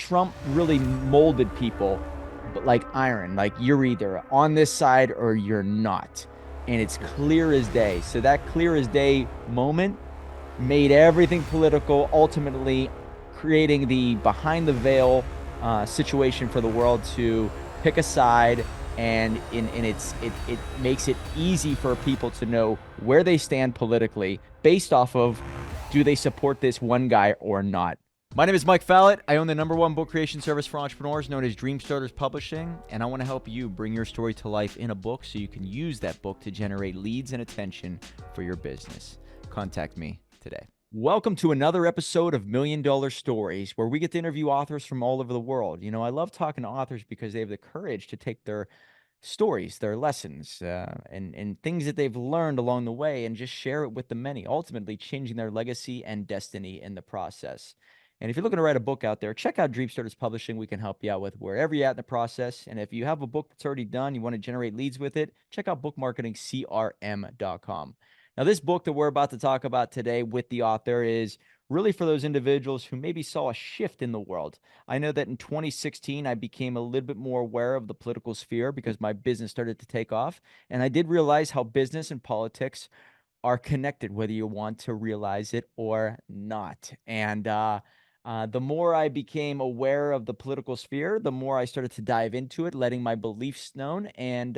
Trump really molded people, but like iron, like you're either on this side or you're not. And it's clear as day. So that clear as day moment made everything political, ultimately creating the behind the veil situation for the world to pick a side. And it makes it easy for people to know where they stand politically based off of do they support this one guy or not. My name is Mike Fallett. I own the #1 book creation service for entrepreneurs known as Dream Starters Publishing, and I want to help you bring your story to life in a book so you can use that book to generate leads and attention for your business. Contact me today. Welcome to another episode of $1 Million Stories, where we get to interview authors from all over the world. You know, I love talking to authors because they have the courage to take their stories, their lessons, and things that they've learned along the way and just share it with the many, ultimately changing their legacy and destiny in the process. And if you're looking to write a book out there, check out Dream Starters Publishing. We can help you out with wherever you're at in the process. And if you have a book that's already done, you want to generate leads with it, check out bookmarketingcrm.com. Now, this book that we're about to talk about today with the author is really for those individuals who maybe saw a shift in the world. I know that in 2016, I became a little bit more aware of the political sphere because my business started to take off. And I did realize how business and politics are connected, whether you want to realize it or not. And the more I became aware of the political sphere, the more I started to dive into it, letting my beliefs known. And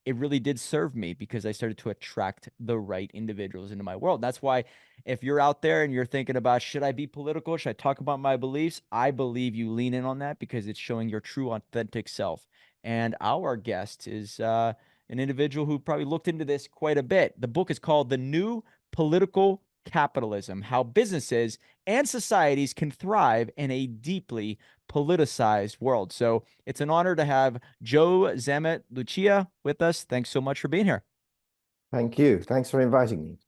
it really did serve me because I started to attract the right individuals into my world. That's why if you're out there and you're thinking about, should I be political? Should I talk about my beliefs? I believe you lean in on that because it's showing your true, authentic self. And our guest is an individual who probably looked into this quite a bit. The book is called The New Political Capitalism: How Businesses and Societies Can Thrive in a Deeply Politicized World. So it's an honor to have Joe Zammit-Lucia with us. Thanks so much for being here. Thank you. Thanks for inviting me.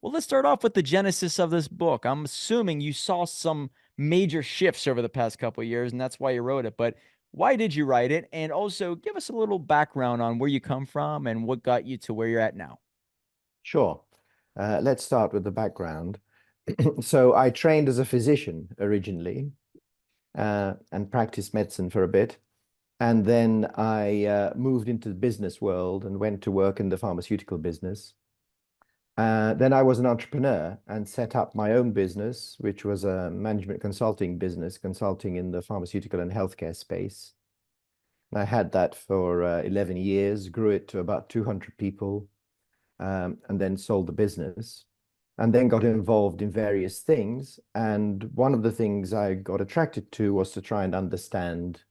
Well, let's start off with the genesis of this book. I'm assuming you saw some major shifts over the past couple of years, and that's why you wrote it. But why did you write it? And also give us a little background on where you come from and what got you to where you're at now. Sure. Let's start with the background. So I trained as a physician originally and practiced medicine for a bit. And then I moved into the business world and went to work in the pharmaceutical business. Then I was an entrepreneur and set up my own business, which was a management consulting business, consulting in the pharmaceutical and healthcare space. I had that for 11 years, grew it to about 200 people, and then sold the business, and then got involved in various things. And one of the things I got attracted to was to try and understand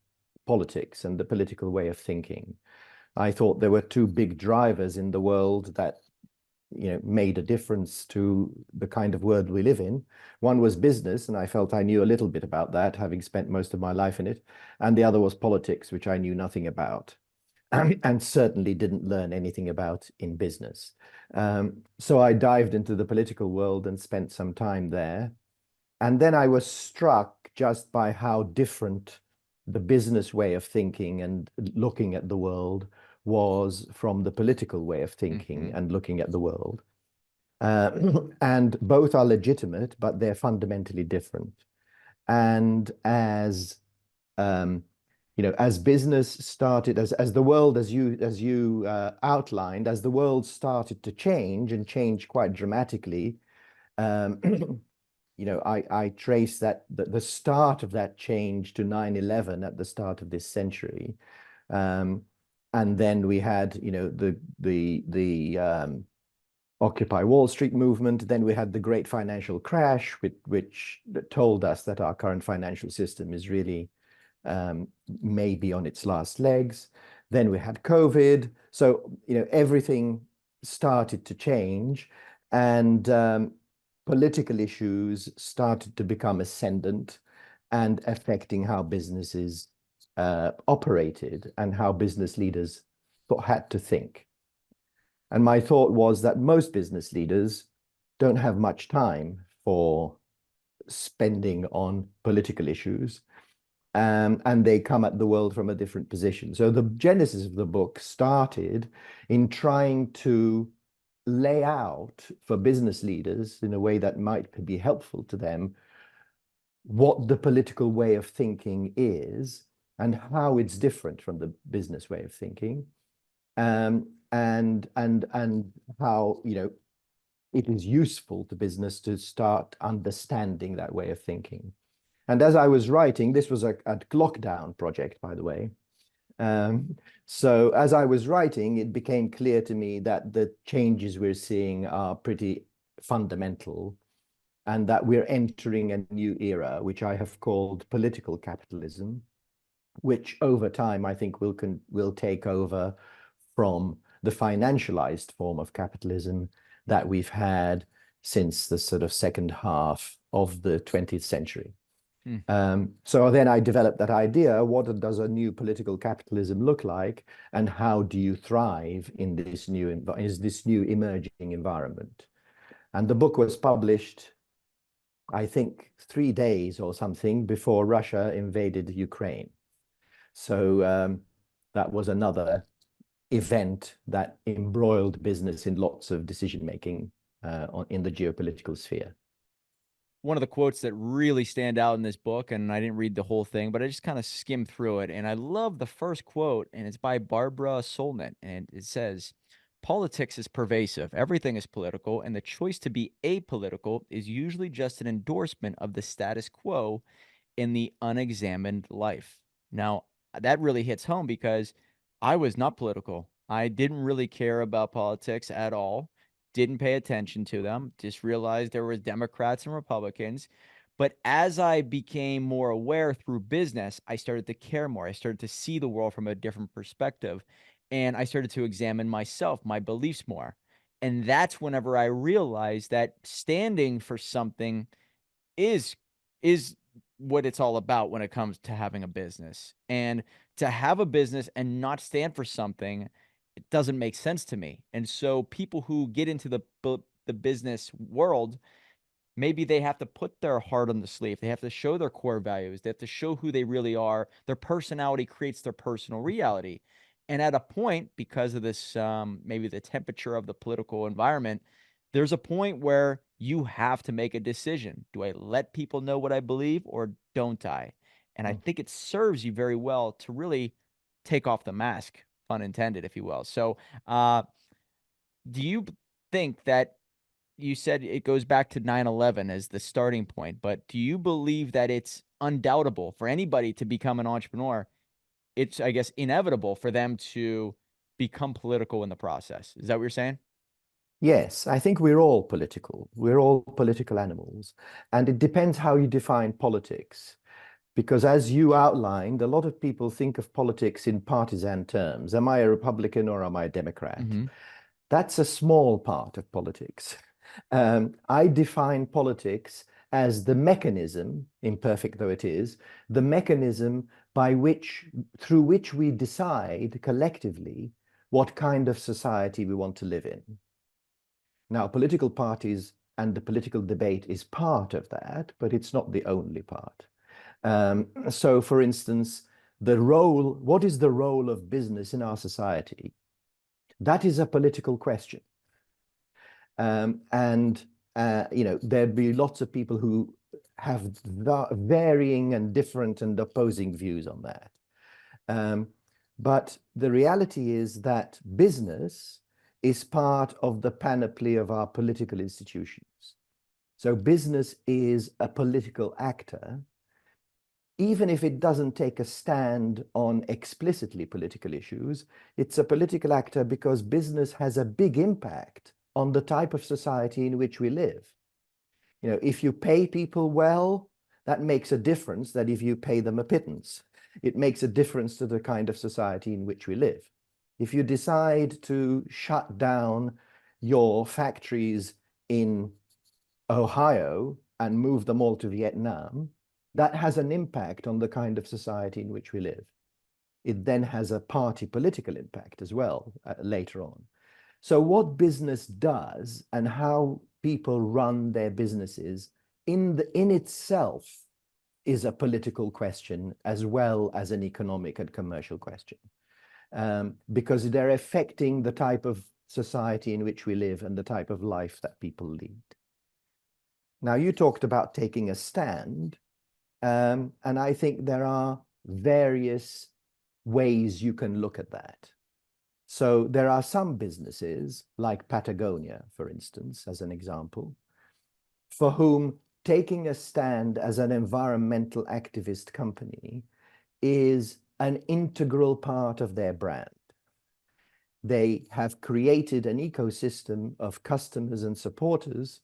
politics and the political way of thinking. I thought there were two big drivers in the world that made a difference to the kind of world we live in. One was business, and I felt I knew a little bit about that, having spent most of my life in it. And the other was politics, which I knew nothing about, and certainly didn't learn anything about in business. So I dived into the political world and spent some time there. And then I was struck just by how different the business way of thinking and looking at the world was from the political way of thinking and looking at the world. And both are legitimate, but they're fundamentally different. And as as business started, as the world, as you outlined, as the world started to change and change quite dramatically, I trace that the start of that change to 9/11 at the start of this century. And then we had, the Occupy Wall Street movement. Then we had the great financial crash, which told us that our current financial system is really maybe on its last legs. Then we had COVID. So, everything started to change, and political issues started to become ascendant and affecting how businesses operated and how business leaders had to think. And my thought was that most business leaders don't have much time for spending on political issues, and they come at the world from a different position. So the genesis of the book started in trying to lay out for business leaders in a way that might be helpful to them what the political way of thinking is and how it's different from the business way of thinking, and how, you know, it is useful to business to start understanding that way of thinking. And as I was writing, this was a lockdown project, by the way. So as I was writing, it became clear to me that the changes we're seeing are pretty fundamental, and that we're entering a new era, which I have called political capitalism, which over time I think will take over from the financialized form of capitalism that we've had since the sort of second half of the 20th century. So then I developed that idea: what does a new political capitalism look like, and how do you thrive in this new emerging environment? And the book was published, I think, 3 days or something before Russia invaded Ukraine. So that was another event that embroiled business in lots of decision making in the geopolitical sphere. One of the quotes that really stand out in this book, and I didn't read the whole thing, but I just kind of skimmed through it, and I love the first quote, and it's by Barbara Solnit, and it says, "Politics is pervasive. Everything is political, and the choice to be apolitical is usually just an endorsement of the status quo in the unexamined life." Now, that really hits home because I was not political. I didn't really care about politics at all. Didn't pay attention to them. Just realized there was Democrats and Republicans. But as I became more aware through business, I started to care more. I started to see the world from a different perspective. And I started to examine myself, my beliefs more. And that's whenever I realized that standing for something is is what it's all about when it comes to having a business. And to have a business and not stand for something, it doesn't make sense to me. And so people who get into the business world, maybe they have to put their heart on the sleeve. They have to show their core values. They have to show who they really are. Their personality creates their personal reality. And at a point, because of this, maybe the temperature of the political environment, there's a point where you have to make a decision. Do I let people know what I believe or don't I? And I think it serves you very well to really take off the mask, pun intended, if you will. So, do you think that you said it goes back to 9/11 as the starting point, but do you believe that it's undoubtable for anybody to become an entrepreneur? It's, I guess, inevitable for them to become political in the process. Is that what you're saying? Yes, I think we're all political. We're all political animals. And it depends how you define politics. Because as you outlined, a lot of people think of politics in partisan terms. Am I a Republican or am I a Democrat? Mm-hmm. That's a small part of politics. I define politics as the mechanism, imperfect though it is, the mechanism through which we decide collectively what kind of society we want to live in. Now, political parties and the political debate is part of that, but it's not the only part. So, for instance, what is the role of business in our society? That is a political question. There'd be lots of people who have varying and different and opposing views on that. But the reality is that business is part of the panoply of our political institutions. So business is a political actor, even if it doesn't take a stand on explicitly political issues. It's a political actor because business has a big impact on the type of society in which we live. You know, if you pay people well, that makes a difference that if you pay them a pittance. It makes a difference to the kind of society in which we live. If you decide to shut down your factories in Ohio and move them all to Vietnam, that has an impact on the kind of society in which we live. It then has a party political impact as well later on. So what business does and how people run their businesses in itself is a political question as well as an economic and commercial question, because they're affecting the type of society in which we live and the type of life that people lead. Now, you talked about taking a stand. And I think there are various ways you can look at that. So there are some businesses, like Patagonia, for instance, as an example, for whom taking a stand as an environmental activist company is an integral part of their brand. They have created an ecosystem of customers and supporters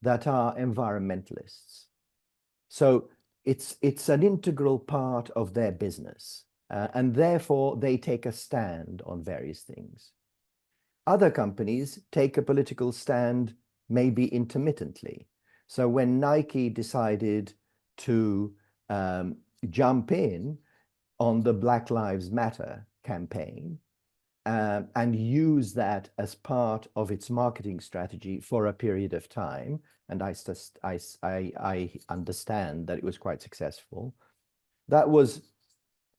that are environmentalists. So it's an integral part of their business, and therefore they take a stand on various things. Other companies take a political stand maybe intermittently. So when Nike decided to jump in on the Black Lives Matter campaign and use that as part of its marketing strategy for a period of time, and I understand that it was quite successful, that was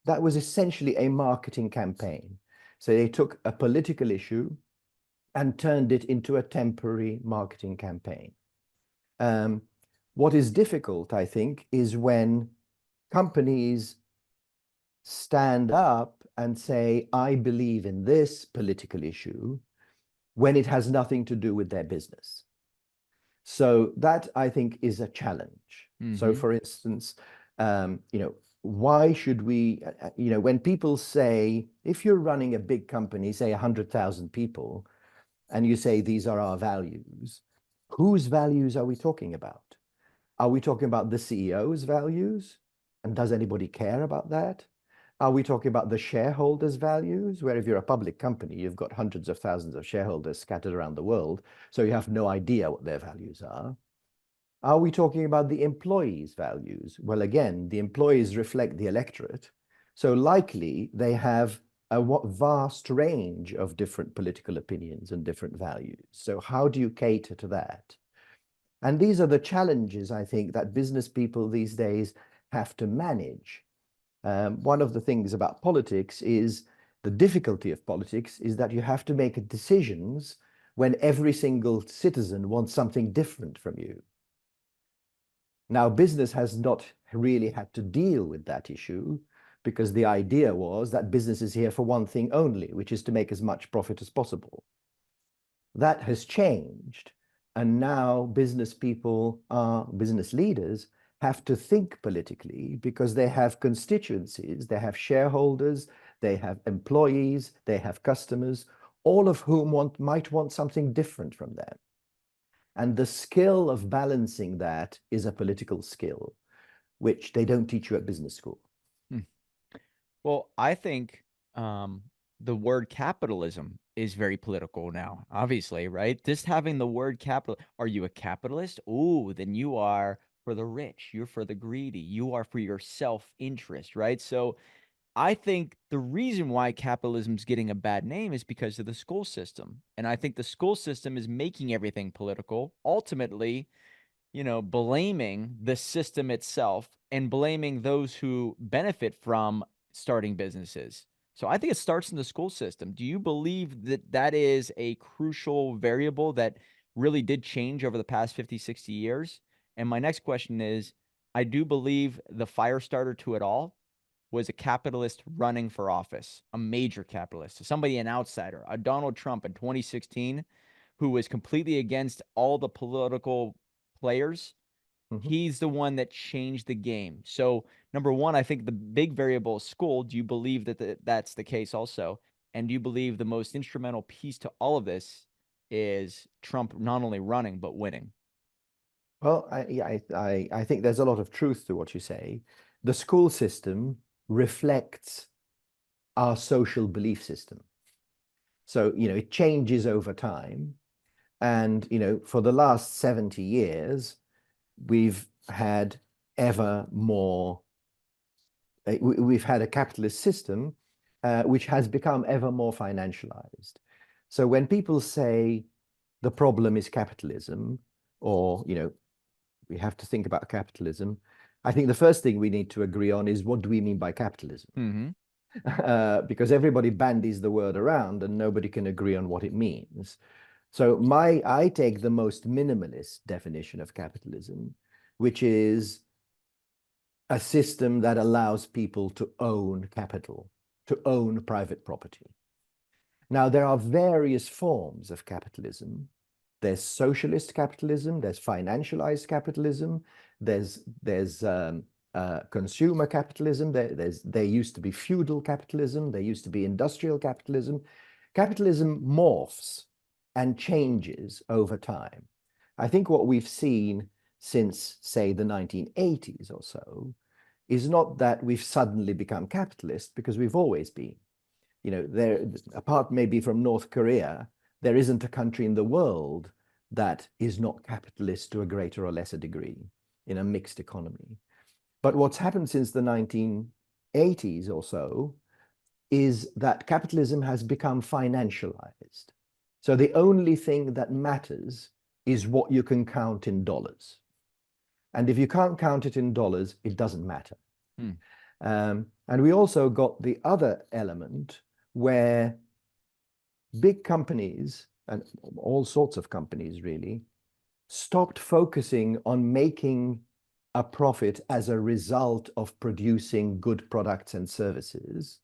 essentially a marketing campaign. So they took a political issue and turned it into a temporary marketing campaign. What is difficult, I think, is when companies stand up and say, I believe in this political issue, when it has nothing to do with their business. So that, I think, is a challenge. So for instance, why should we, when people say, if you're running a big company, say 100,000 people, and you say, these are our values, whose values are we talking about? Are we talking about the CEO's values? And does anybody care about that? Are we talking about the shareholders' values? Where if you're a public company, you've got hundreds of thousands of shareholders scattered around the world, so you have no idea what their values are. Are we talking about the employees' values? Well, again, the employees reflect the electorate, so likely they have a vast range of different political opinions and different values. So how do you cater to that? And these are the challenges, I think, that business people these days have to manage. One of the things about politics is the difficulty of politics is that you have to make decisions when every single citizen wants something different from you. Now, business has not really had to deal with that issue because the idea was that business is here for one thing only, which is to make as much profit as possible. That has changed. And now business leaders have to think politically because they have constituencies, they have shareholders, they have employees, they have customers, all of whom might want something different from them. And the skill of balancing that is a political skill, which they don't teach you at business school. Well, I think the word capitalism is very political now, obviously, right? Just having the word capital. Are you a capitalist? Oh, then you are for the rich. You're for the greedy. You are for your self-interest, right? So I think the reason why capitalism's getting a bad name is because of the school system. And I think the school system is making everything political. Ultimately, blaming the system itself and blaming those who benefit from starting businesses. So I think it starts in the school system. Do you believe that that is a crucial variable that really did change over the past 50, 60 years? And my next question is, I do believe the fire starter to it all was a capitalist running for office, a major capitalist, somebody, an outsider, a Donald Trump in 2016, who was completely against all the political players. He's the one that changed the game. So number one, I think the big variable is school. Do you believe that that's the case also? And do you believe the most instrumental piece to all of this is Trump not only running, but winning? Well, I think there's a lot of truth to what you say. The school system reflects our social belief system. So, it changes over time. And, for the last 70 years, we've had ever more, we've had a capitalist system which has become ever more financialized. So when people say the problem is capitalism, or, we have to think about capitalism, I think the first thing we need to agree on is what do we mean by capitalism? Because everybody bandies the word around and nobody can agree on what it means. So I take the most minimalist definition of capitalism, which is a system that allows people to own capital, to own private property. Now, there are various forms of capitalism. There's socialist capitalism, there's financialized capitalism, there's consumer capitalism, there used to be feudal capitalism, there used to be industrial capitalism. Capitalism morphs and changes over time. I think what we've seen since, say, the 1980s or so is not that we've suddenly become capitalist, because we've always been. You know, there, apart maybe from North Korea, there isn't a country in the world that is not capitalist to a greater or lesser degree in a mixed economy. But what's happened since the 1980s or so is that capitalism has become financialized. So the only thing that matters is what you can count in dollars. And if you can't count it in dollars, it doesn't matter. And we also got the other element where big companies, and all sorts of companies really, stopped focusing on making a profit as a result of producing good products and services,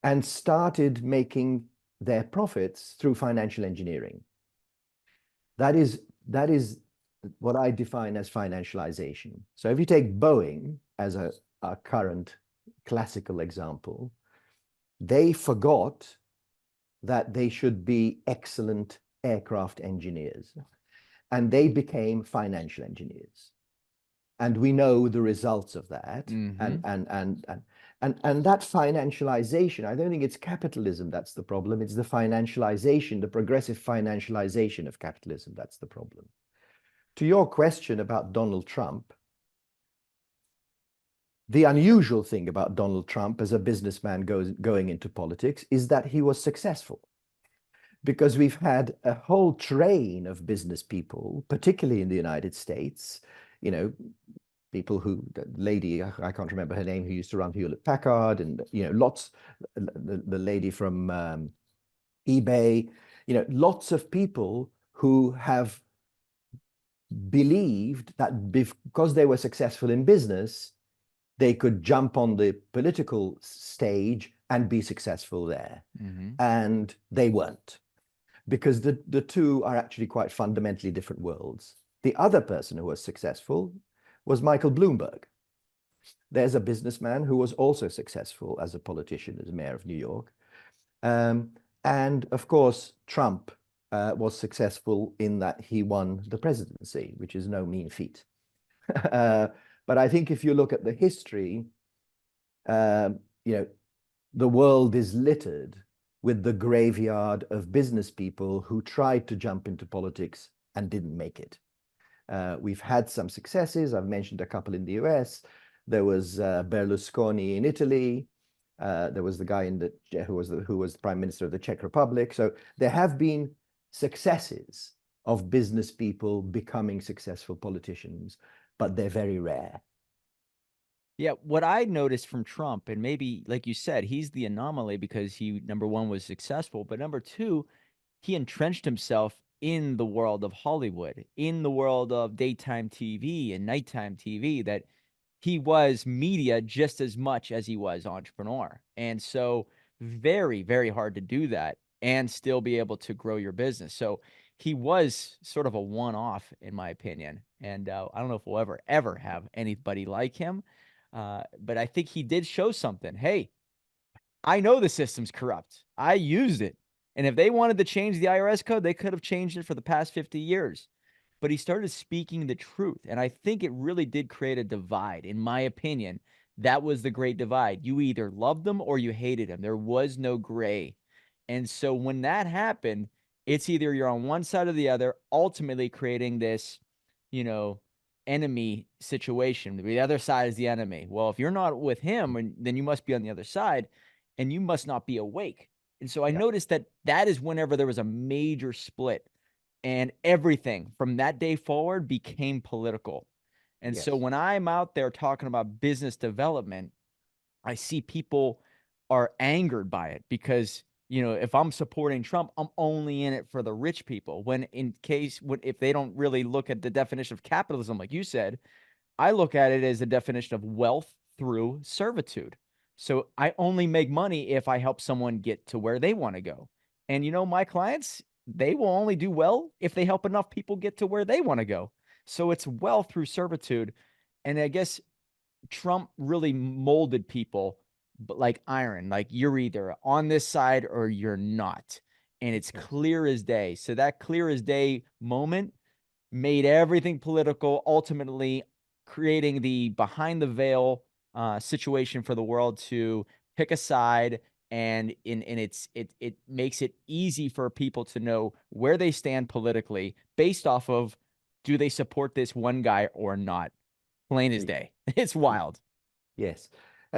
and started making their profits through financial engineering. That is what I define as financialization. So if you take Boeing as a current classical example, they forgot that they should be excellent aircraft engineers, and they became financial engineers. And we know the results of that. And that financialization, I don't think it's capitalism that's the problem. It's the financialization, the progressive financialization of capitalism that's the problem. To your question about Donald Trump, the unusual thing about Donald Trump as a businessman going into politics is that he was successful. Because we've had a whole train of business people, particularly in the United States, you know, people who, the lady, I can't remember her name, who used to run Hewlett-Packard, and, you know, the lady from eBay, you know, lots of people who have believed that because they were successful in business, they could jump on the political stage and be successful there. And they weren't, because the two are actually quite fundamentally different worlds. The other person who was successful was Michael Bloomberg. There's a businessman who was also successful as a politician, as mayor of New York. And of course, Trump was successful in that he won the presidency, which is no mean feat. But I think if you look at the history, you know, the world is littered with the graveyard of business people who tried to jump into politics and didn't make it. We've had some successes. I've mentioned a couple in the US. There was Berlusconi in Italy. There was the guy who was the prime minister of the Czech Republic. So there have been successes of business people becoming successful politicians, but they're very rare. Yeah, what I noticed from Trump, and maybe, like you said, he's the anomaly because he, number one, was successful, but number two, he entrenched himself in the world of Hollywood, in the world of daytime TV and nighttime TV, that he was media just as much as he was entrepreneur. And so very, very hard to do that and still be able to grow your business. So he was sort of a one-off, in my opinion. And I don't know if we'll ever have anybody like him. But I think he did show something. Hey, I know the system's corrupt. I used it. And if they wanted to change the IRS code, they could have changed it for the past 50 years. But he started speaking the truth. And I think it really did create a divide. In my opinion, that was the great divide. You either loved them or you hated them. There was no gray. And so when that happened, it's either you're on one side or the other, ultimately creating this, you know, enemy situation. The other side is the enemy. Well, if you're not with him, then you must be on the other side, and you must not be awake. And so I noticed that is whenever there was a major split, and everything from that day forward became political. And so when I'm out there talking about business development, I see people are angered by it because, you know, if I'm supporting Trump, I'm only in it for the rich people. When if they don't really look at the definition of capitalism, like you said, I look at it as a definition of wealth through servitude. So I only make money if I help someone get to where they want to go. And my clients, they will only do well if they help enough people get to where they want to go. So it's wealth through servitude. And I guess Trump really molded people, but like iron, like you're either on this side or you're not. And it's Yes. clear as day. So that clear as day moment made everything political, ultimately creating the behind the veil situation for the world to pick a side. And it makes it easy for people to know where they stand politically based off of, do they support this one guy or not? Plain as day. It's wild. Yes,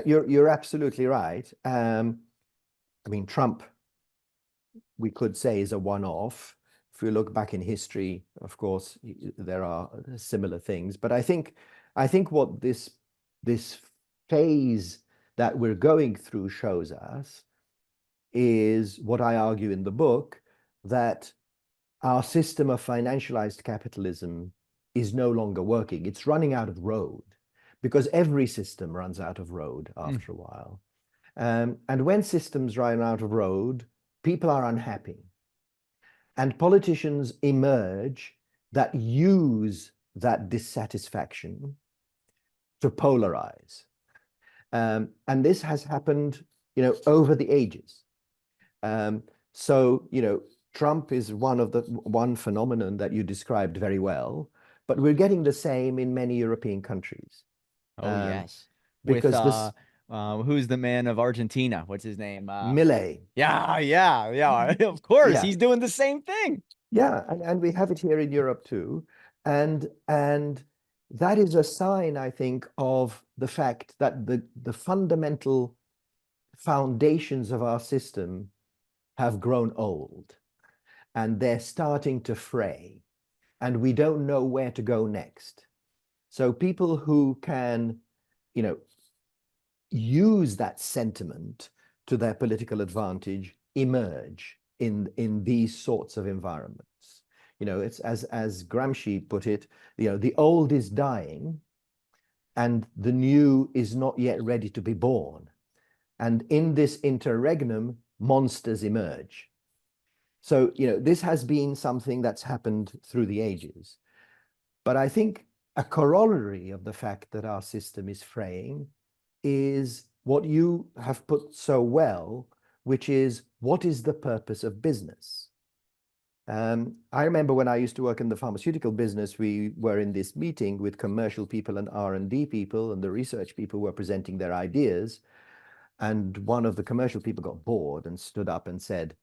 you're absolutely right. I mean, Trump, we could say, is a one-off. If you look back in history, of course, there are similar things. But I think what this phase that we're going through shows us is what I argue in the book, that our system of financialized capitalism is no longer working. It's running out of road, because every system runs out of road Mm. after a while. And when systems run out of road, people are unhappy. And politicians emerge that use that dissatisfaction to polarize. And this has happened, over the ages. So, Trump is one phenomenon that you described very well, but we're getting the same in many European countries. Oh Um, yes. With because this who's the man of Argentina? What's his name? Millet, Yeah. Of course, yeah, he's doing the same thing. yeah, and we have it here in Europe too, and that is a sign, I think, of the fact that the fundamental foundations of our system have grown old, and they're starting to fray, and we don't know where to go next. So people who can, you know, use that sentiment to their political advantage emerge in these sorts of environments. It's as Gramsci put it, the old is dying and the new is not yet ready to be born. And in this interregnum, monsters emerge. So, this has been something that's happened through the ages. But I think a corollary of the fact that our system is fraying is what you have put so well, which is, what is the purpose of business? I remember when I used to work in the pharmaceutical business, we were in this meeting with commercial people and R&D people, and the research people were presenting their ideas. And one of the commercial people got bored and stood up and said,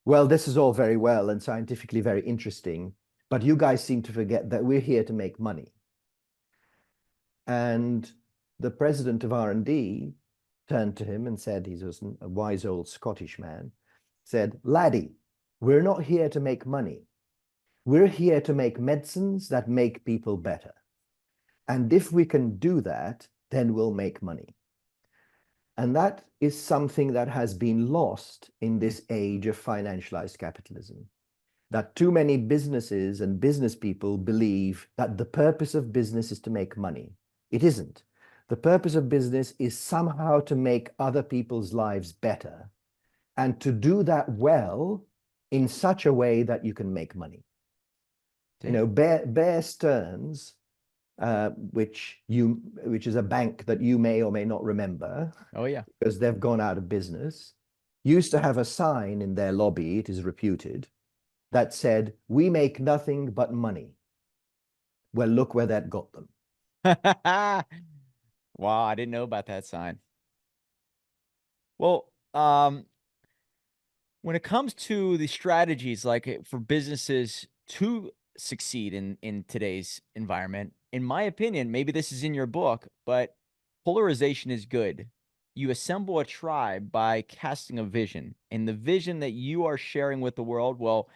well, this is all very well and scientifically very interesting, but you guys seem to forget that we're here to make money. And the president of R&D turned to him and said, he was a wise old Scottish man, said, laddie, we're not here to make money. We're here to make medicines that make people better. And if we can do that, then we'll make money. And that is something that has been lost in this age of financialized capitalism. That too many businesses and business people believe that the purpose of business is to make money. It isn't. The purpose of business is somehow to make other people's lives better, and to do that well in such a way that you can make money. Bear Stearns, which is a bank that you may or may not remember, Oh yeah. because they've gone out of business, used to have a sign in their lobby, it is reputed, that said, we make nothing but money. Well, look where that got them. Wow, I didn't know about that sign. Well, when it comes to the strategies like for businesses to succeed in today's environment, in my opinion, maybe this is in your book, but polarization is good. You assemble a tribe by casting a vision, and the vision that you are sharing with the world will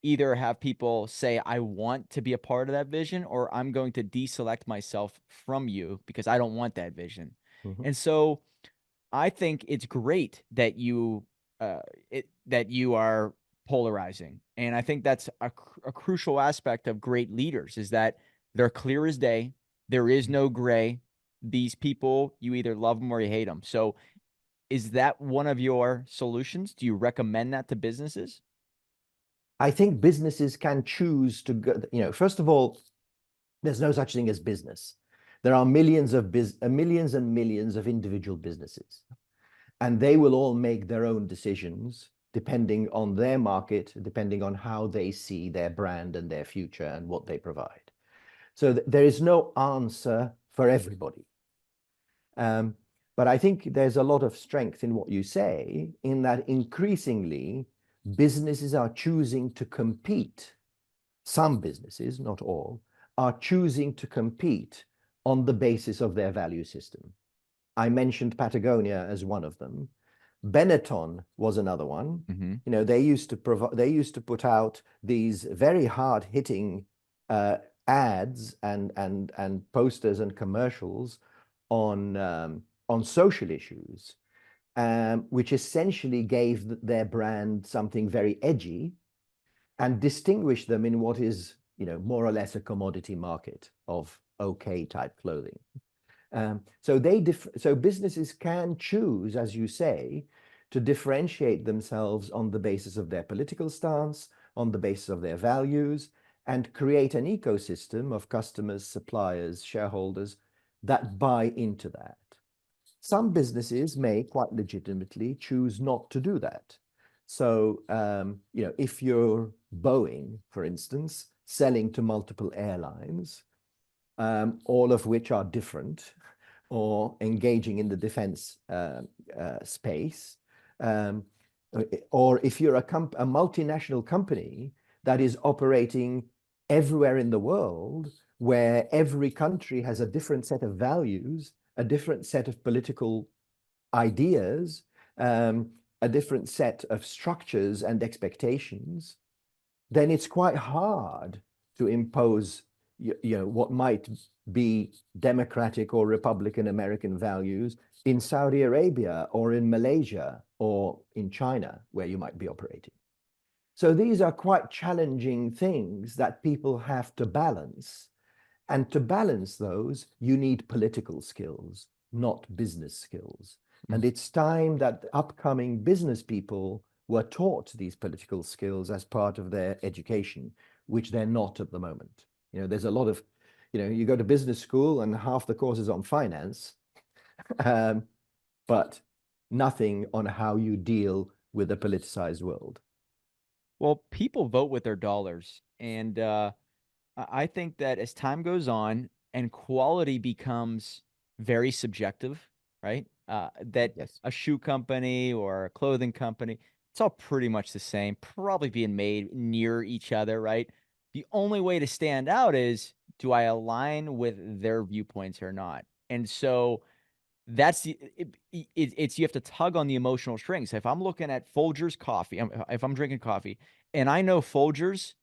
either have people say, I want to be a part of that vision, or I'm going to deselect myself from you because I don't want that vision. Mhm. And so I think it's great that uh, that you are polarizing, and I think that's a crucial aspect of great leaders, is that they're clear as day. There is no gray. These people, you either love them or you hate them. So is that one of your solutions? Do you recommend that to businesses? I think businesses can choose to go, first of all, there's no such thing as business. There are millions and millions of individual businesses, and they will all make their own decisions depending on their market, depending on how they see their brand and their future and what they provide. So there is no answer for everybody. But I think there's a lot of strength in what you say, in that increasingly businesses are choosing to compete. Some businesses, not all, are choosing to compete on the basis of their value system. I mentioned Patagonia as one of them. Benetton was another one. Mm-hmm. They used to put out these very hard-hitting ads and posters and commercials on social issues, which essentially gave their brand something very edgy and distinguished them in what is, more or less a commodity market of okay type clothing. So businesses can choose, as you say, to differentiate themselves on the basis of their political stance, on the basis of their values, and create an ecosystem of customers, suppliers, shareholders that buy into that. Some businesses may quite legitimately choose not to do that. So, if you're Boeing, for instance, selling to multiple airlines, all of which are different, or engaging in the defense space, or if you're a multinational company that is operating everywhere in the world, where every country has a different set of values, a different set of political ideas, a different set of structures and expectations, then it's quite hard to impose what might be democratic or Republican American values in Saudi Arabia or in Malaysia or in China, where you might be operating. So these are quite challenging things that people have to balance. And to balance those, you need political skills, not business skills. And it's time that upcoming business people were taught these political skills as part of their education, which they're not at the moment. There's a lot of, you go to business school and half the course is on finance, but nothing on how you deal with a politicized world. Well, people vote with their dollars. And I think that as time goes on and quality becomes very subjective, right? That Yes. a shoe company or a clothing company, it's all pretty much the same, probably being made near each other, right? The only way to stand out is, do I align with their viewpoints or not? And so that's it's you have to tug on the emotional strings. If I'm looking at Folgers coffee, if I'm drinking coffee and I know Folgers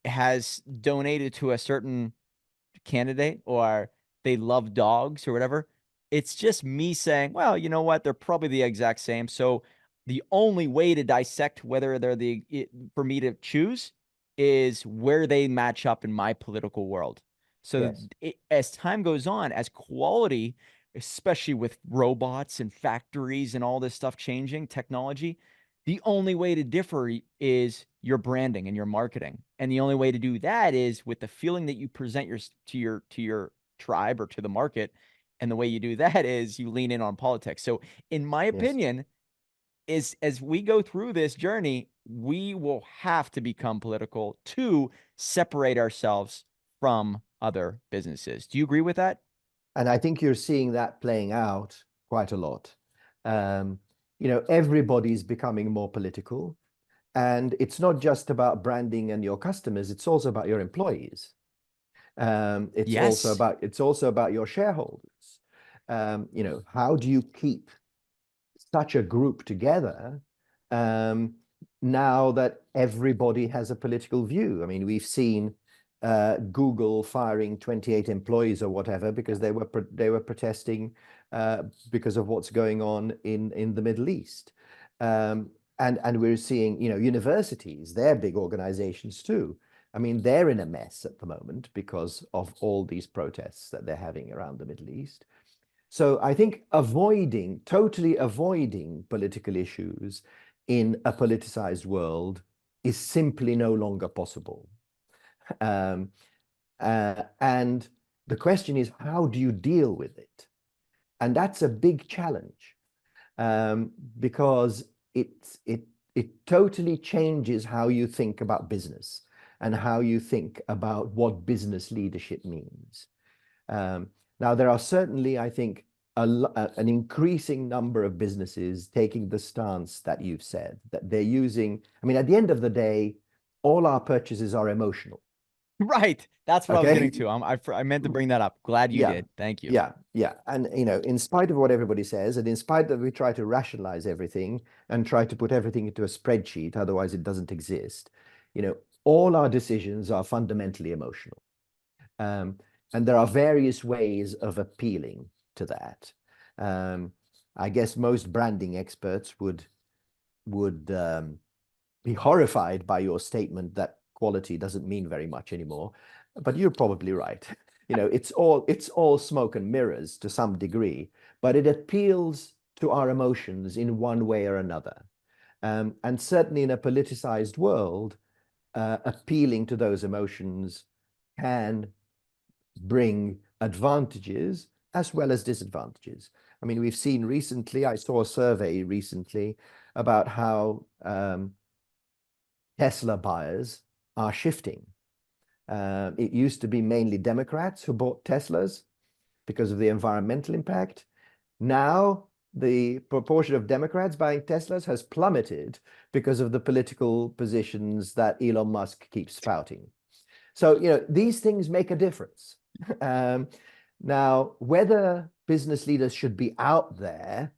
has donated to a certain candidate or they love dogs or whatever, it's just me saying, well, you know what? They're probably the exact same. So the only way to dissect whether they're for me to choose is where they match up in my political world. So Yes. as time goes on, as quality, especially with robots and factories and all this stuff changing, technology, the only way to differ is your branding and your marketing. And the only way to do that is with the feeling that you present to your tribe or to the market. And the way you do that is you lean in on politics. So in my Yes. opinion, is as we go through this journey, we will have to become political to separate ourselves from other businesses. Do you agree with that? And I think you're seeing that playing out quite a lot. Um, everybody's becoming more political. And it's not just about branding and your customers, it's also about your employees. Yes. It's also about your shareholders. How do you keep such a group together um, now that everybody has a political view? I mean, we've seen Google firing 28 employees or whatever because they were protesting because of what's going on in the Middle East. And we're seeing, universities, they're big organizations too. I mean, they're in a mess at the moment because of all these protests that they're having around the Middle East. So I think totally avoiding political issues in a politicized world is simply no longer possible. Um, and the question is, how do you deal with it? And that's a big challenge, because it totally changes how you think about business and how you think about what business leadership means. Um, Now, there are certainly, I think, an increasing number of businesses taking the stance that you've said, that they're using. I mean, at the end of the day, all our purchases are emotional. Right. That's what I was getting Okay. to. I meant to bring that up. Glad you Yeah. did. Thank you. Yeah. Yeah. And, in spite of what everybody says, and in spite that we try to rationalize everything and try to put everything into a spreadsheet, otherwise it doesn't exist, all our decisions are fundamentally emotional. Um, and there are various ways of appealing to that. Um, I guess most branding experts would be horrified by your statement that quality doesn't mean very much anymore. But you're probably right. It's all smoke and mirrors to some degree, but it appeals to our emotions in one way or another. And certainly in a politicized world, appealing to those emotions can bring advantages as well as disadvantages. I mean, we've seen recently, I saw a survey recently about how Tesla buyers are shifting. It used to be mainly Democrats who bought Teslas because of the environmental impact. Now, the proportion of Democrats buying Teslas has plummeted because of the political positions that Elon Musk keeps spouting. So, these things make a difference. Um, Now, whether business leaders should be out there,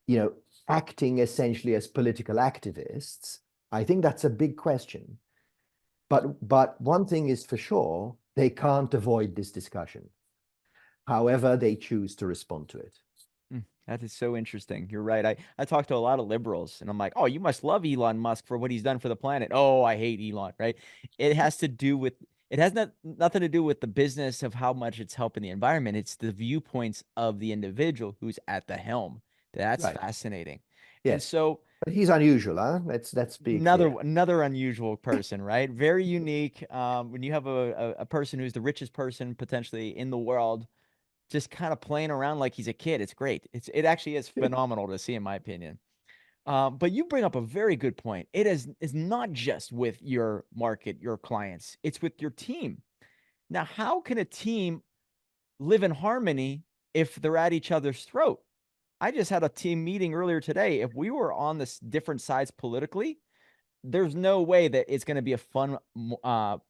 you know, acting essentially as political activists, I think that's a big question. But one thing is for sure, they can't avoid this discussion, however they choose to respond to it. That is so interesting. You're right. I talk to a lot of liberals and I'm like, oh, you must love Elon Musk for what he's done for the planet. Oh, I hate Elon, right? It has to do with it has nothing to do with the business of how much it's helping the environment. It's the viewpoints of the individual who's at the helm. That's Right. fascinating. And Yes. so But he's unusual, huh? Let's be clear. another unusual person, right? Very unique. When you have a person who's the richest person potentially in the world just kind of playing around like he's a kid. It's great. It actually is phenomenal to see, in my opinion. But you bring up a very good point. Is not just with your market, your clients. It's with your team. Now, how can a team live in harmony if they're at each other's throat? I just had a team meeting earlier today. If we were on this different sides politically, there's no way that it's going to be a fun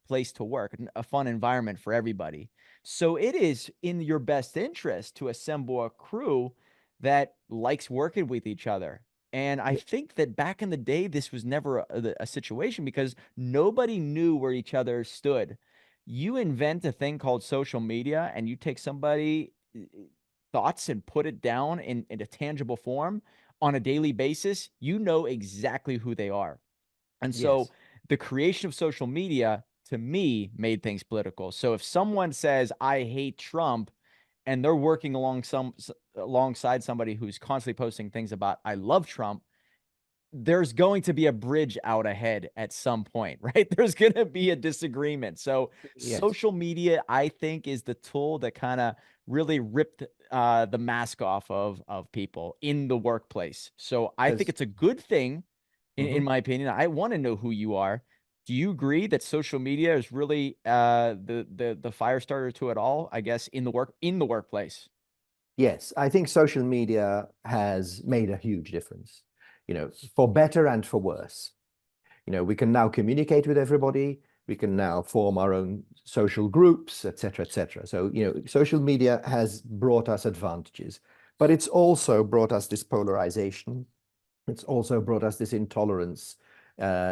place to work, a fun environment for everybody. So it is in your best interest to assemble a crew that likes working with each other. And I think that back in the day, this was never a situation because nobody knew where each other stood. You invent a thing called social media and you take somebody thoughts and put it down in a tangible form on a daily basis, you know exactly who they are. And so Yes. the creation of social media to me made things political. So if someone says I hate Trump and they're working alongside somebody who's constantly posting things about I love Trump, there's going to be a bridge out ahead at some point, right? There's going to be a disagreement. So Yes. social media, I think, is the tool that kind of really ripped the mask off of people in the workplace. So I think Because it's a good thing, in my opinion. I want to know who you are. Do you agree that social media is really the fire starter to it all? I guess in the workplace. yes, I think social media has made a huge difference, for better and for worse. We can now communicate with everybody. We can now form our own social groups, et cetera, et cetera. So, social media has brought us advantages, but it's also brought us this polarization. It's also brought us this intolerance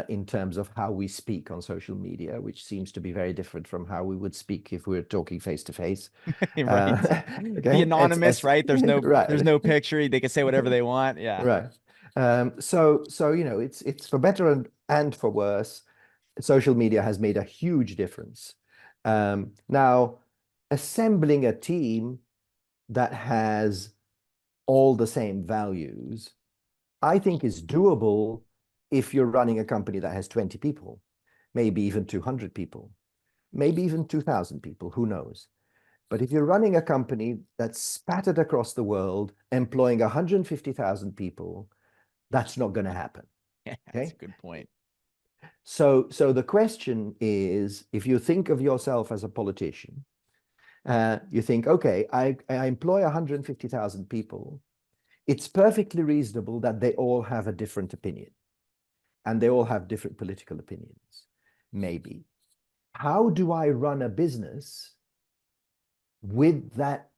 in terms of how we speak on social media, which seems to be very different from how we would speak if we were talking face to face. Right. The Okay, anonymous, right? There's right, no picture. They can say whatever they want. Yeah. right. So it's for better and for worse. social media has made a huge difference. Now, assembling a team that has all the same values, I think is doable if you're running a company that has 20 people, maybe even 200 people, maybe even 2,000 people, who knows? But if you're running a company that's spattered across the world, employing 150,000 people, that's not going to happen. That's Okay. a good point. So the question is, if you think of yourself as a politician, you think, okay, I employ 150,000 people. It's perfectly reasonable that they all have a different opinion and they all have different political opinions. Maybe. How do I run a business with that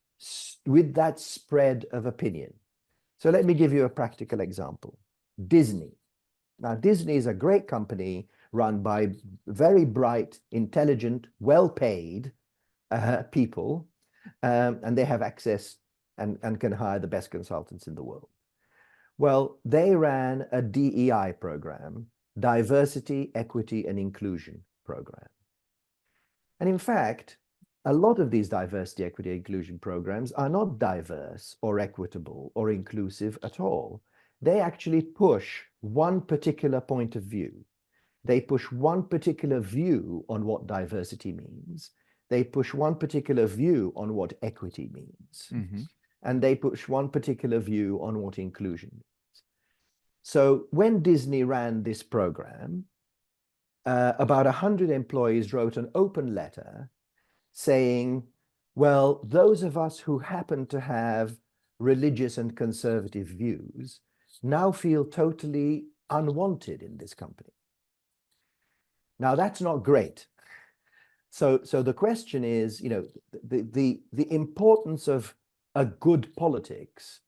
spread of opinion? So let me give you a practical example. Disney. Now, Disney is a great company run by very bright, intelligent, well-paid people, and they have access and can hire the best consultants in the world. Well, they ran a DEI program, diversity, equity, and inclusion program. And in fact, a lot of these diversity, equity, inclusion programs are not diverse or equitable or inclusive at all. They actually push one particular point of view. They push one particular view on what diversity means. They push one particular view on what equity means. Mm-hmm. And they push one particular view on what inclusion means. So when Disney ran this program, about 100 employees wrote an open letter saying, well, those of us who happen to have religious and conservative views now feel totally unwanted in this company. Now, that's not great. So the question is, you know, the importance of a good politics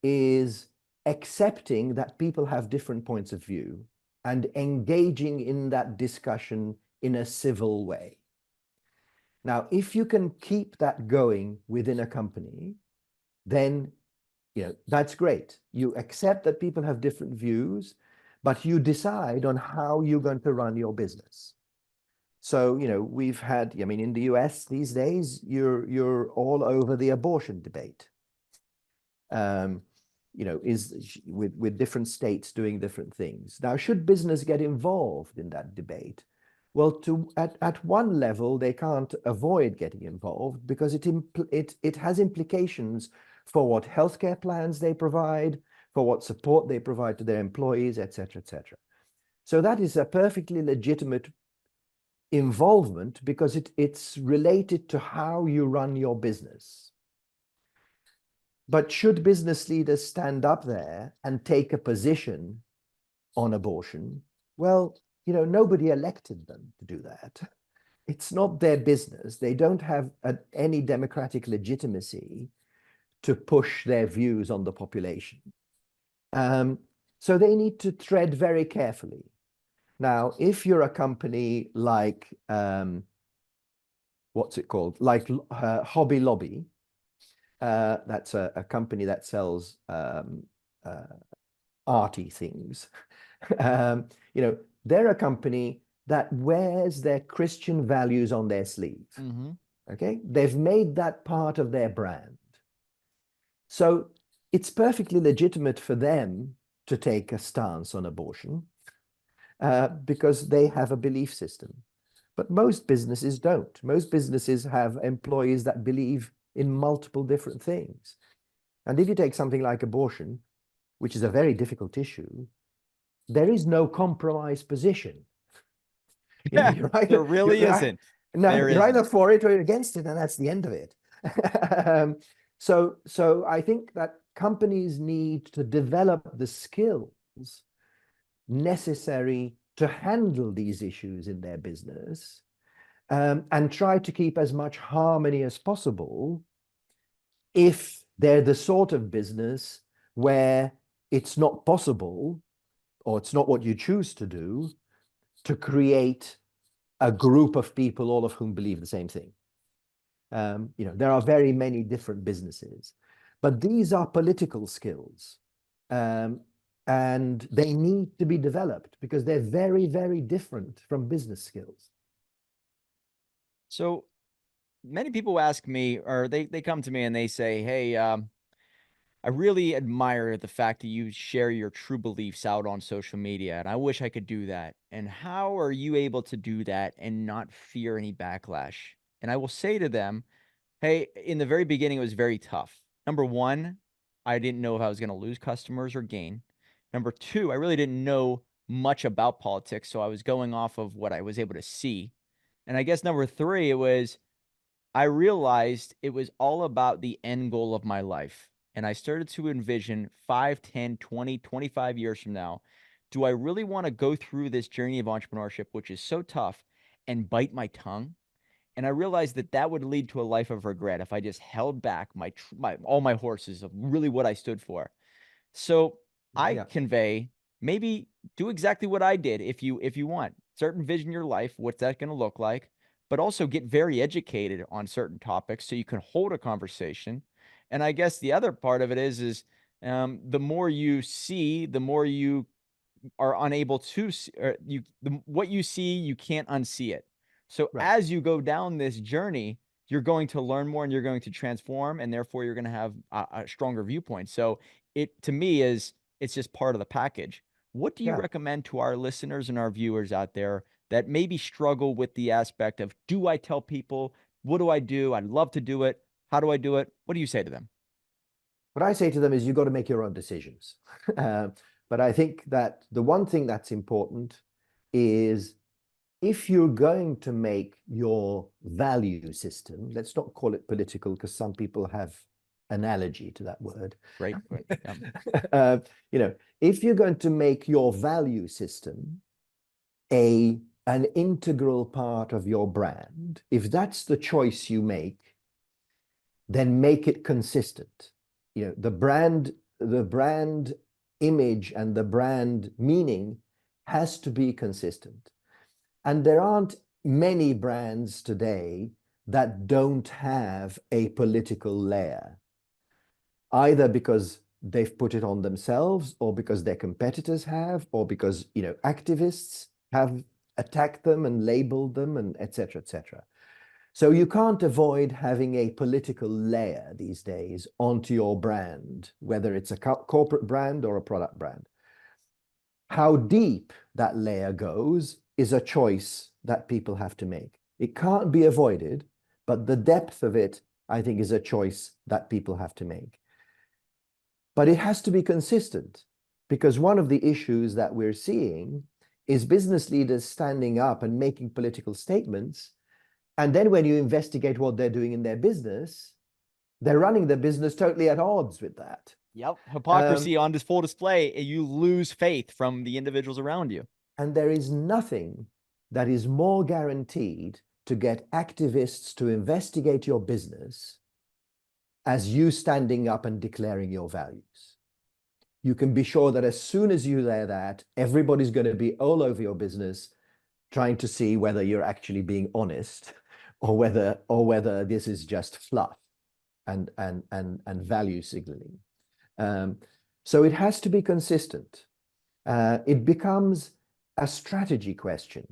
is accepting that people have different points of view and engaging in that discussion in a civil way. Now, if you can keep that going within a company, then, you know, that's great. You accept that people have different views, but you decide on how you're going to run your business. So, you know, we've had, I mean, in the US these days, you're all over the abortion debate. You know, is with different states doing different things. Now, should business get involved in that debate? Well, at one level, they can't avoid getting involved because it has implications for what healthcare plans they provide, for what support they provide to their employees, et cetera, et cetera. So that is a perfectly legitimate involvement because it's related to how you run your business. But should business leaders stand up there and take a position on abortion? Well, you know, nobody elected them to do that. It's not their business. They don't have any democratic legitimacy to push their views on the population. So they need to tread very carefully. Now, if you're a company like, what's it called? Like Hobby Lobby, that's a company that sells arty things. You know, they're a company that wears their Christian values on their sleeve. Mm-hmm. Okay, they've made that part of their brand. So it's perfectly legitimate for them to take a stance on abortion because they have a belief system. But most businesses don't. Most businesses have employees that believe in multiple different things. And if you take something like abortion, which is a very difficult issue, there is no compromise position. You know, you're There either, really isn't. no, There you're either isn't. for it or you're against it, and that's the end of it. So I think that companies need to develop the skills necessary to handle these issues in their business, and try to keep as much harmony as possible if they're the sort of business where it's not possible, or it's not what you choose to do, to create a group of people, all of whom believe the same thing. You know, there are very many different businesses, but these are political skills. and they need to be developed because they're very, very different from business skills. So many people ask me, or they come to me and they say, "Hey, I really admire the fact that you share your true beliefs out on social media, and I wish I could do that. And how are you able to do that and not fear any backlash?" And I will say to them, "Hey, in the very beginning, it was very tough. Number one, I didn't know if I was going to lose customers or gain. Number two, I really didn't know much about politics, so I was going off of what I was able to see. And I guess number three, it was I realized it was all about the end goal of my life. And I started to envision 5, 10, 20, 25 years from now, do I really want to go through this journey of entrepreneurship, which is so tough, and bite my tongue? And I realized that that would lead to a life of regret if I just held back my all my horses of really what I stood for. So I Yeah. convey, maybe do exactly what I did if you want. Certain vision your life, what's that going to look like? But also get very educated on certain topics so you can hold a conversation. And I guess the other part of it is the more you see, the more you are unable to see, or what you see, you can't unsee it. So Right. as you go down this journey, you're going to learn more and you're going to transform, and therefore you're going to have a stronger viewpoint. So it to me is it's just part of the package. What do you Yeah. recommend to our listeners and our viewers out there that maybe struggle with the aspect of, do I tell people? What do I do? I'd love to do it. How do I do it? What do you say to them? What I say to them is you've got to make your own decisions. Uh, but I think that the one thing that's important is if you're going to make your value system, let's not call it political because some people have analogy to that word. Right? Yeah. uh, you know, if you're going to make your value system a an integral part of your brand, if that's the choice you make, then make it consistent. You know, the brand image and the brand meaning has to be consistent. And there aren't many brands today that don't have a political layer, either because they've put it on themselves or because their competitors have, or because, you know, activists have attacked them and labeled them and et cetera, et cetera. So you can't avoid having a political layer these days onto your brand, whether it's a corporate brand or a product brand. How deep that layer goes is a choice that people have to make. It can't be avoided, but the depth of it, I think, is a choice that people have to make. But it has to be consistent, because one of the issues that we're seeing is business leaders standing up and making political statements. And then when you investigate what they're doing in their business, they're running their business totally at odds with that. Yep. Um, Hypocrisy on this full display. You lose faith from the individuals around you. and there is nothing that is more guaranteed to get activists to investigate your business as you standing up and declaring your values. You can be sure that as soon as you say that, everybody's going to be all over your business trying to see whether you're actually being honest or whether this is just fluff and value signaling. Um, so it has to be consistent. It becomes a strategy question.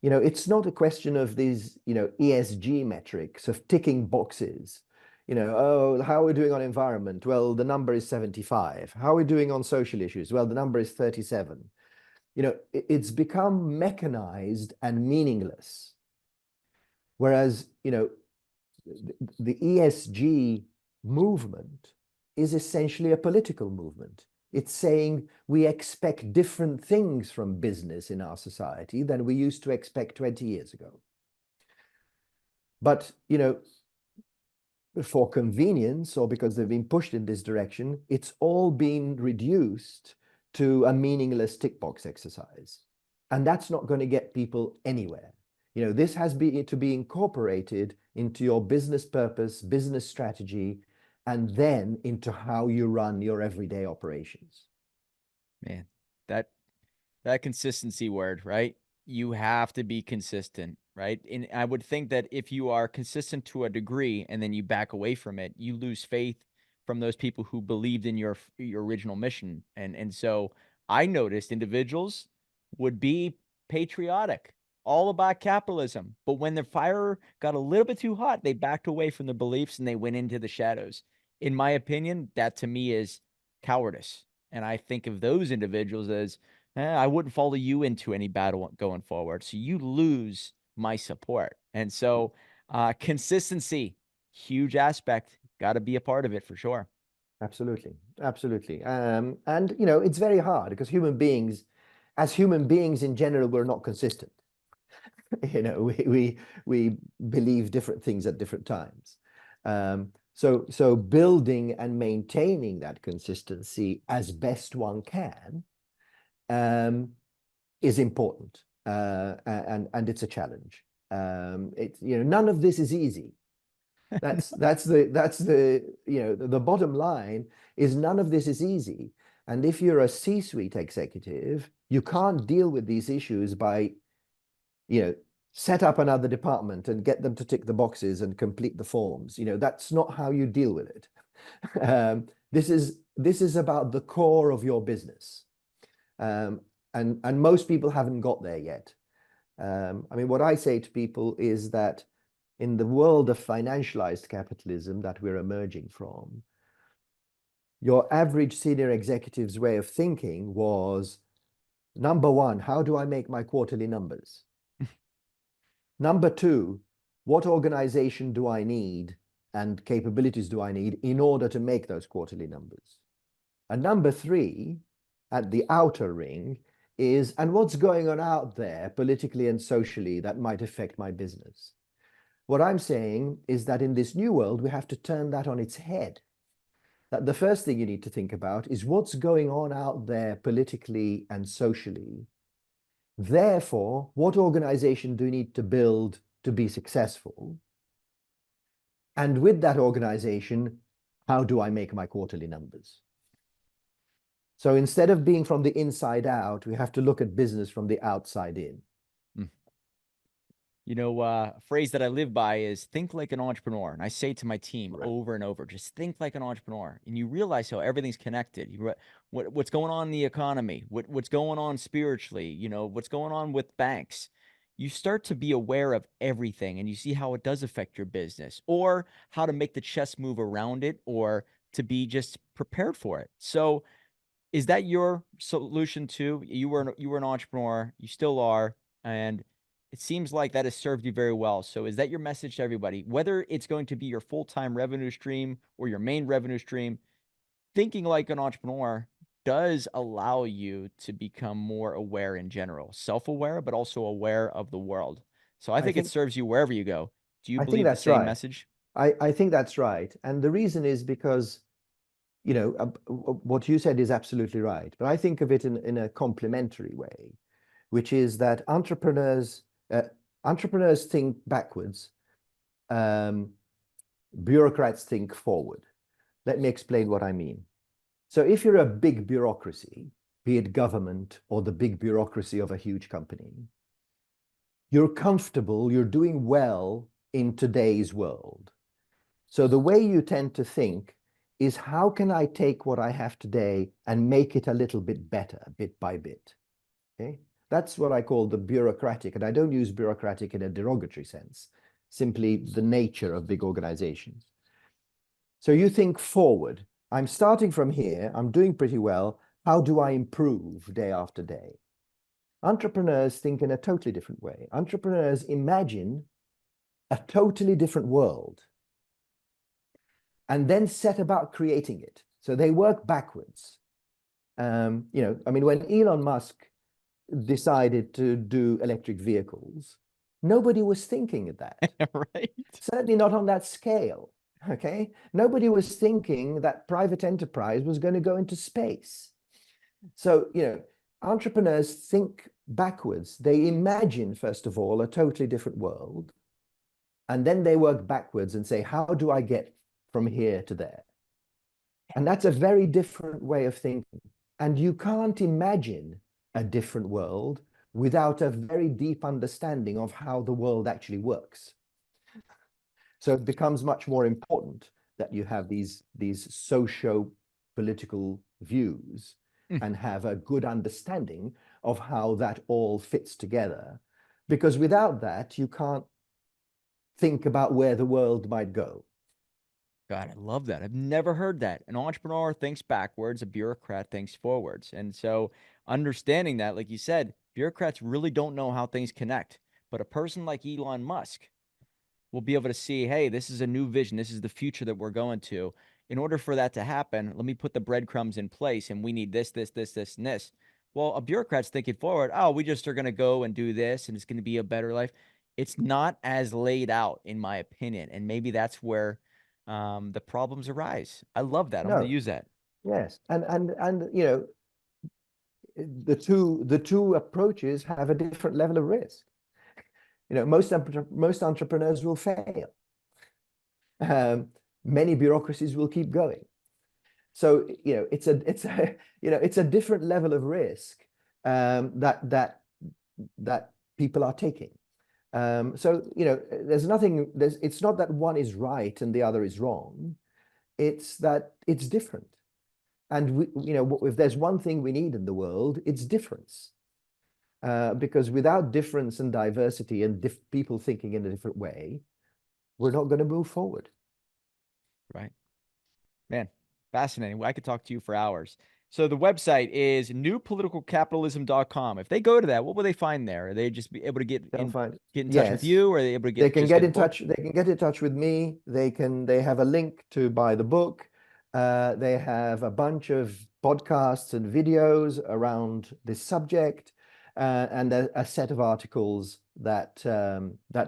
You know, it's not a question of these, you know, ESG metrics of ticking boxes. You know, oh, how are we doing on environment? Well, the number is 75. How are we doing on social issues? Well, the number is 37. You know, it's become mechanized and meaningless. Whereas, you know, the ESG movement is essentially a political movement. It's saying we expect different things from business in our society than we used to expect 20 years ago. But, you know, for convenience or because they've been pushed in this direction, it's all been reduced to a meaningless tick box exercise. And that's not going to get people anywhere. You know, this has to be incorporated into your business purpose, business strategy, and then into how you run your everyday operations. Man, that that consistency word, right? You have to be consistent, right? And I would think that if you are consistent to a degree and then you back away from it, you lose faith from those people who believed in your original mission. And so I noticed individuals would be patriotic, all about capitalism. But when the fire got a little bit too hot, they backed away from their beliefs and they went into the shadows. In my opinion, that to me is cowardice. And I think of those individuals as, I wouldn't follow you into any battle going forward. So you lose my support. And so consistency, huge aspect, got to be a part of it for sure. Absolutely, absolutely. And you know, it's very hard because as human beings in general, we're not consistent. You know, we believe different things at different times. So building and maintaining that consistency as best one can is important, and it's a challenge. You know, none of this is easy. That's the you know, the bottom line is none of this is easy. And if you're a C-suite executive, you can't deal with these issues by, you know, set up another department and get them to tick the boxes and complete the forms. You know, that's not how you deal with it. This is about the core of your business, and most people haven't got there yet. I mean, what I say to people is that in the world of financialized capitalism that we're emerging from, your average senior executive's way of thinking was, number one, how do I make my quarterly numbers? Number two, what organization do I need and capabilities do I need in order to make those quarterly numbers? And number three, at the outer ring, is, and what's going on out there politically and socially that might affect my business? What I'm saying is that in this new world, we have to turn that on its head. That the first thing you need to think about is what's going on out there politically and socially. Therefore, what organization do you need to build to be successful? And with that organization, how do I make my quarterly numbers? So instead of being from the inside out, we have to look at business from the outside in. You know, a phrase that I live by is think like an entrepreneur. And I say to my team Right. over and over, just think like an entrepreneur. And you realize how everything's connected. What's going on in the economy, what's going on spiritually, you know, what's going on with banks. You start to be aware of everything and you see how it does affect your business or how to make the chess move around it or to be just prepared for it. So is that your solution too? You were an entrepreneur, you still are, and it seems like that has served you very well. So is that your message to everybody? Whether it's going to be your full-time revenue stream or your main revenue stream, thinking like an entrepreneur does allow you to become more aware in general, self-aware, but also aware of the world. So I I think it think serves you wherever you go. Do you I think believe the that's same right. message? I think that's right. And the reason is because, you know, what you said is absolutely right. But I think of it in a complementary way, which is that entrepreneurs think backwards, bureaucrats think forward. Let me explain what I mean. So if you're a big bureaucracy, be it government or the big bureaucracy of a huge company, you're comfortable, you're doing well in today's world. So the way you tend to think is, how can I take what I have today and make it a little bit better, bit by bit? Okay, that's what I call the bureaucratic, and I don't use bureaucratic in a derogatory sense, simply the nature of big organizations. So you think forward. I'm starting from here, I'm doing pretty well. How do I improve day after day? Entrepreneurs think in a totally different way. Entrepreneurs imagine a totally different world and then set about creating it. So they work backwards. You know, I mean, when Elon Musk decided to do electric vehicles, nobody was thinking of that. Right. Certainly not on that scale. Okay. Nobody was thinking that private enterprise was going to go into space. So, you know, entrepreneurs think backwards. They imagine, first of all, a totally different world. And then they work backwards and say, how do I get from here to there? And that's a very different way of thinking. And you can't imagine a different world without a very deep understanding of how the world actually works. So it becomes much more important that you have these socio-political views Mm. and have a good understanding of how that all fits together. Because without that, you can't think about where the world might go. God, I love that. I've never heard that. An entrepreneur thinks backwards, a bureaucrat thinks forwards. And so understanding that, like you said, bureaucrats really don't know how things connect. But a person like Elon Musk will be able to see, hey, this is a new vision. This is the future that we're going to. In order for that to happen, let me put the breadcrumbs in place, and we need this, this, this, this, and this. Well, a bureaucrat's thinking forward, oh, we just are going to go and do this, and it's going to be a better life. It's not as laid out, in my opinion. And maybe that's where the problems arise. I love that. I'm going to No, use that. yes, and you know, the two approaches have a different level of risk. You know, most entrepreneurs will fail. Um, Many bureaucracies will keep going. So you know, it's a it's a different level of risk that people are taking. So you know, it's not that one is right and the other is wrong. It's that it's different. And you know, if there's one thing we need in the world, it's difference. Because without difference and diversity and people thinking in a different way, we're not going to move forward. Right. Man, fascinating. I could talk to you for hours. So the website is newpoliticalcapitalism.com. If they go to that, what will they find there? Are they just be able to They'll find, get in touch with yes, you, or are they able to they get can just get get the in book? touch. They can get in touch with me. They have a link to buy the book. They have a bunch of podcasts and videos around this subject, and a set of articles that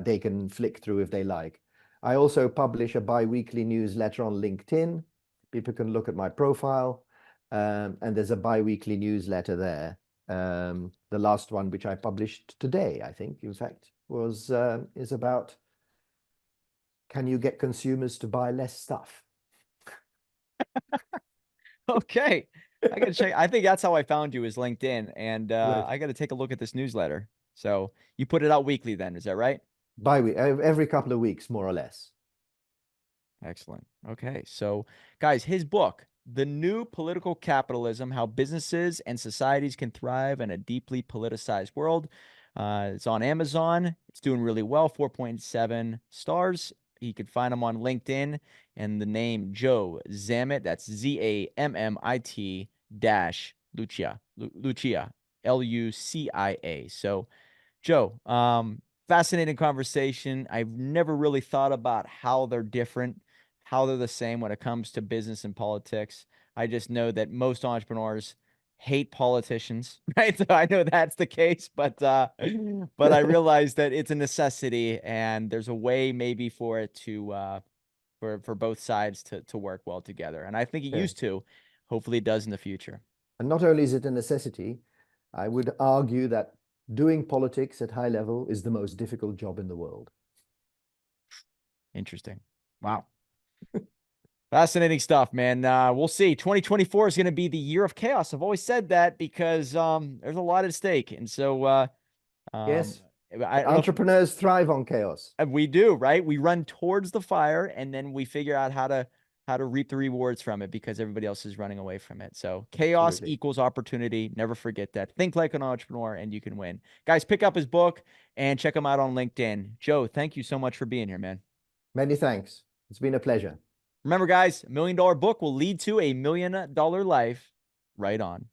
they can flick through if they like. I also publish a bi-weekly newsletter on LinkedIn. People can look at my profile, and there's a bi-weekly newsletter there. The last one, which I published today, I think, in fact, is about, can you get consumers to buy less stuff? Okay. I gotta check. I think that's how I found you, is LinkedIn. And Right. I gotta take a look at this newsletter. So you put it out weekly then, is that right? Bi-week, every couple of weeks, more or less. Excellent. Okay. So, guys, his book, The New Political Capitalism: How Businesses and Societies Can Thrive in a Deeply Politicized World. It's on Amazon. It's doing really well, 4.7 stars. You could find him on LinkedIn, and the name Joe Zammit, that's Zammit dash Lucia, Lucia. So, Joe, fascinating conversation. I've never really thought about how they're different, how they're the same when it comes to business and politics. I just know that most entrepreneurs hate politicians, right? So I know that's the case, but I realize that it's a necessity, and there's a way maybe for it to for both sides to work well together. And I think it Yeah. used to. Hopefully it does in the future. And not only is it a necessity, I would argue that doing politics at high level is the most difficult job in the world. Interesting. Wow. Fascinating stuff, man. We'll see. 2024 is going to be the year of chaos. I've always said that because there's a lot at stake. And so um, Yes, I but don't know if entrepreneurs thrive on chaos. we do, right? We run towards the fire, and then we figure out how to reap the rewards from it because everybody else is running away from it. So chaos Absolutely. equals opportunity. Never forget that. Think like an entrepreneur and you can win. Guys, pick up his book and check him out on LinkedIn. Joe, thank you so much for being here, man. Many thanks. It's been a pleasure. Remember, guys, $1 million book will lead to $1 million life. Right on.